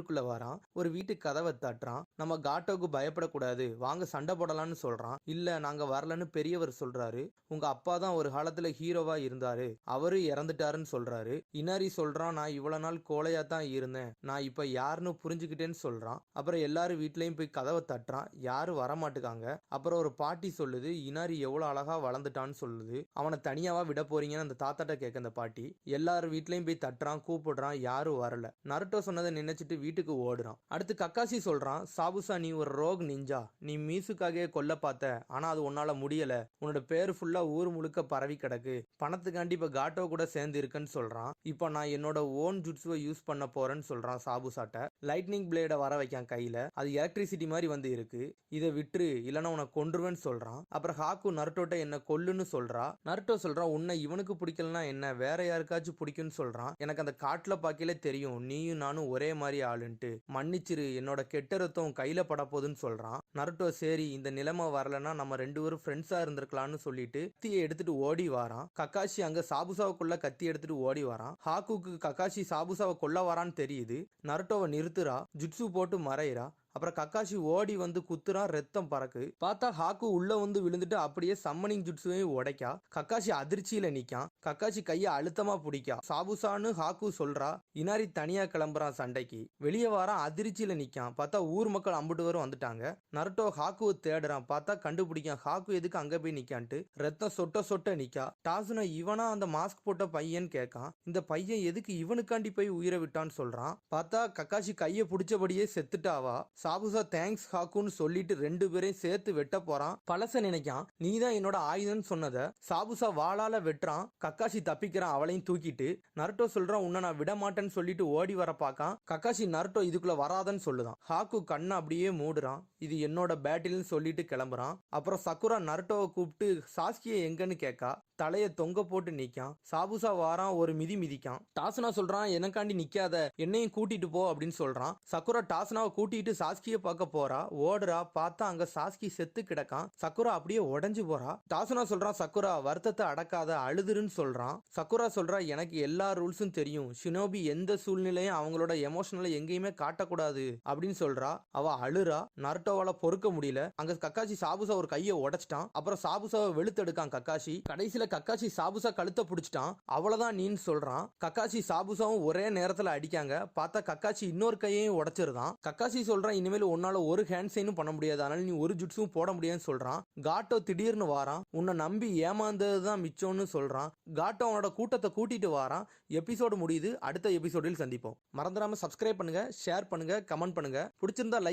வீட்டுக்குள்ள வரான். ஒரு வீட்டு கதவை தட்டுறான். நம்ம காட்டோவுக்கு பயப்படக்கூடாது, வாங்க சண்டை போடலாம்னு சொல்றான். இல்ல நாங்க வரலன்னு பெரியவர் சொல்றாரு. உங்க அப்பா தான் ஒரு காலத்துல ஹீரோவா இருந்தாரு, அவரு இறந்துட்டாருன்னு சொல்றாரு. இனாரி சொல்றான், நான் இவ்வளவு நாள் கோழையா தான் இருந்தேன், நான் இப்ப யாருன்னு புரிஞ்சுக்கிட்டேன்னு சொல்றான். அப்புறம் எல்லாரும் வீட்லயும் போய் கதவை தட்டுறான், யாரும் வரமாட்டுக்காங்க. அப்புறம் ஒரு பாட்டி சொல்லுது, இனாரி எவ்வளவு அழகா வளர்ந்துட்டான்னு சொல்லுது, அவனை தனியாவா விட போறீங்கன்னு அந்த தாத்தாட்ட கேட்க அந்த பாட்டி. எல்லாரும் வீட்லயும் போய் தட்டுறான், கூப்பிடுறான், யாரும் வரல. நருட்டோ சொன்னதை நினைச்சிட்டு வீட்டுக்கு ஓடுறான். அடுத்து கக்காசி சொல்றான், சாபுசா நீ ஒரு ரோக் நிஞ்சா, நீ மீசுக்காக கொல்ல பார்த்த, ஆனா அது உன்னால முடியல. உன்னோட பேரு ஃபுல்லா ஊர் முழுக்க பரவி கிடக்கு, பணத்துக்காண்டி இப்ப காட்டோ கூட சேர்ந்து இருக்குன்னு சொல்றான். இப்ப நான் என்னோட ஓன் ஜுட்ஸுவை யூஸ் பண்ண போறேன்னு சொல்றான் சாபுசாட்ட. லைட்னிங் பிளேட வர வைக்கான் கையில, அது எலக்ட்ரிசிட்டி மாதிரி வந்து இருக்கு. இதை விட்டுரு இல்லைன்னா உன்னை கொன்றுவேன்னு சொல்றான். அப்புறம் ஹாக்கு நருட்டோட்ட என்ன கொல்லுன்னு சொல்றா. நருட்டோ சொல்றான், உன்னை இவனுக்கு பிடிக்கலன்னா என்ன, வேற யாருக்காச்சும் பிடிக்கும்னு சொல்றான். எனக்கு அந்த காட்டுல பாக்கையில தெரியும் நீயும் நானும் ஒரே மாதிரி ஆளுன்ட்டு, மன்னிச்சிரு, என்னோட கெட்ட ரத்தம் கையில பட போதுன்னு சொல்றான். நருட்டோ சரி இந்த நிலைமை வரலன்னா நம்ம ரெண்டு பேரும் ஃப்ரெண்ட்ஸா இருந்திருக்கலாம்னு சொல்லிட்டு கத்தியை எடுத்துட்டு ஓடி வாரான். கக்காஷி அங்க சாபுசாவுக்குள்ள கத்தி எடுத்துட்டு ஓடி வரான். ஹாக்குக்கு கக்காஷி சாபுசாவை கொல்ல வரான்னு தெரியுது. நருட்டோவை நிறுத்துறா, ஜுட்ஸு போட்டு மறையிறா. அப்புறம் கக்காஷி ஓடி வந்து குத்துறான், ரத்தம் பறக்கு. பார்த்தா ஹாக்கு உள்ள வந்து விழுந்துட்டு அப்படியே சம்மனிங் ஜுட்ஸுவையும் உடைக்கா. கக்காஷி அதிர்ச்சியில நிக்கான். கக்காஷி கையை அழுத்தமா பிடிக்கா. சாபுசான்னு ஹாக்கு சொல்றா. இனாரி தனியா கிளம்புறான் சண்டைக்கு. வெளியே வாரான், அதிர்ச்சியில நிக்கான். பார்த்தா ஊர் மக்கள் அம்புட்டு வரும் வந்துட்டாங்க. நருட்டோ ஹாக்குவை தேடுறான், பார்த்தா கண்டுபிடிக்கான். ஹாக்கு எதுக்கு அங்க போய் நிக்கான்ட்டு ரத்தம் சொட்ட சொட்ட நிக்கா. டாசுனா இவனா அந்த மாஸ்க் போட்ட பையன் கேட்கான். இந்த பையன் எதுக்கு இவனுக்காண்டி போய் உயிரை விட்டான்னு சொல்றான். பார்த்தா கக்காஷி கையை பிடிச்சபடியே செத்துட்டாவா. சாபுசா தேங்க்ஸ் ஹாக்குன்னு சொல்லிட்டு ரெண்டு பேரையும் சேர்த்து வெட்ட போறான். பழச நினைக்கான், நீதான் என்னோட ஆயுதம்னு சொன்னத. சாபுசா வாளால வெட்டுறான். கக்காஷி தப்பிக்கிறான் அவளையும் தூக்கிட்டு. நருட்டோ சொல்றான், உன்னை நான் விட மாட்டேன்னு சொல்லிட்டு ஓடி வர பாக்கான். கக்காஷி நருட்டோ இதுக்குள்ள வராதன்னு சொல்லுதான். ஹாக்கு கண்ணை அப்படியே மூடுறான். இது என்னோட பேட்டில்னு சொல்லிட்டு கிளம்புறான். அப்புறம் சக்குரா நருட்டோவை கூப்பிட்டு சாஸ்கியை எங்கன்னு கேட்கா. தலைய தொங்க போட்டு நிக்கான். சாபுசா வாரான், ஒரு மிதி மிதிக்கான். டாசுனா சொல்றான், எனக்காண்டி நிக்காத, என்னையும் கூட்டிட்டு போ அப்படின்னு சொல்றான். சக்குரா டாசுனாவை கூட்டிட்டு சாஸ்கியை பார்க்க போறா. ஓடுறா, பார்த்தா அங்க சாஸ்கி செத்து கிடக்கான். சக்குரா அப்படியே உடஞ்சு போறா. டாசுனா சொல்றான், சக்குரா வருத்தத்தை அடக்காத, அழுதுருன்னு சொல்றான். சக்குரா சொல்றா, எனக்கு எல்லா ரூல்ஸும் தெரியும், ஷினோபி எந்த சூழ்நிலையும் அவங்களோட எமோஷனலை எங்கேயுமே காட்டக்கூடாது அப்படின்னு சொல்றா. அவ அழுறா. நருட்டோவால பொறுக்க முடியல. அங்க கக்காஷி சாபுசா ஒரு கையை உடைச்சிட்டான். அப்புறம் சாபுசாவை வெளுத்தெடுக்கான் கக்காஷி. கடைசியில கக்காஷி சாபுசா கழுத்தை பிடிச்சிட்டான். அவ்வளவுதான் நீன்னு சொல்றான். கக்காஷி சாபுசாவும் ஒரே நேரத்துல அடிக்காங்க. பார்த்தா கக்காஷி இன்னொரு கையையும் உடைச்சிருந்தான். கக்காஷி சொல்றான், இனிமேல் உன்னால ஒரு ஹேண்ட் சைனும் பண்ண முடியாது, அதனால நீ ஒரு ஜுட்ஸும் போட முடியாதுன்னு சொல்றான். காட்டோ திடீர்னு வாரான். உன்னை நம்பி ஏமாந்ததுதான் மிச்சம்னு சொல்றான். காட்டோ அவனோட கூட்டத்தை கூட்டிட்டு வாரான். எபிசோடு முடியுது. அடுத்த எபிசோடில் சந்திப்போம். மறந்துடாம சப்ஸ்கிரைப் பண்ணுங்க, ஷேர் பண்ணுங்க, கமெண்ட் பண்ணுங்க. பிடிச்சிருந்தா லைக்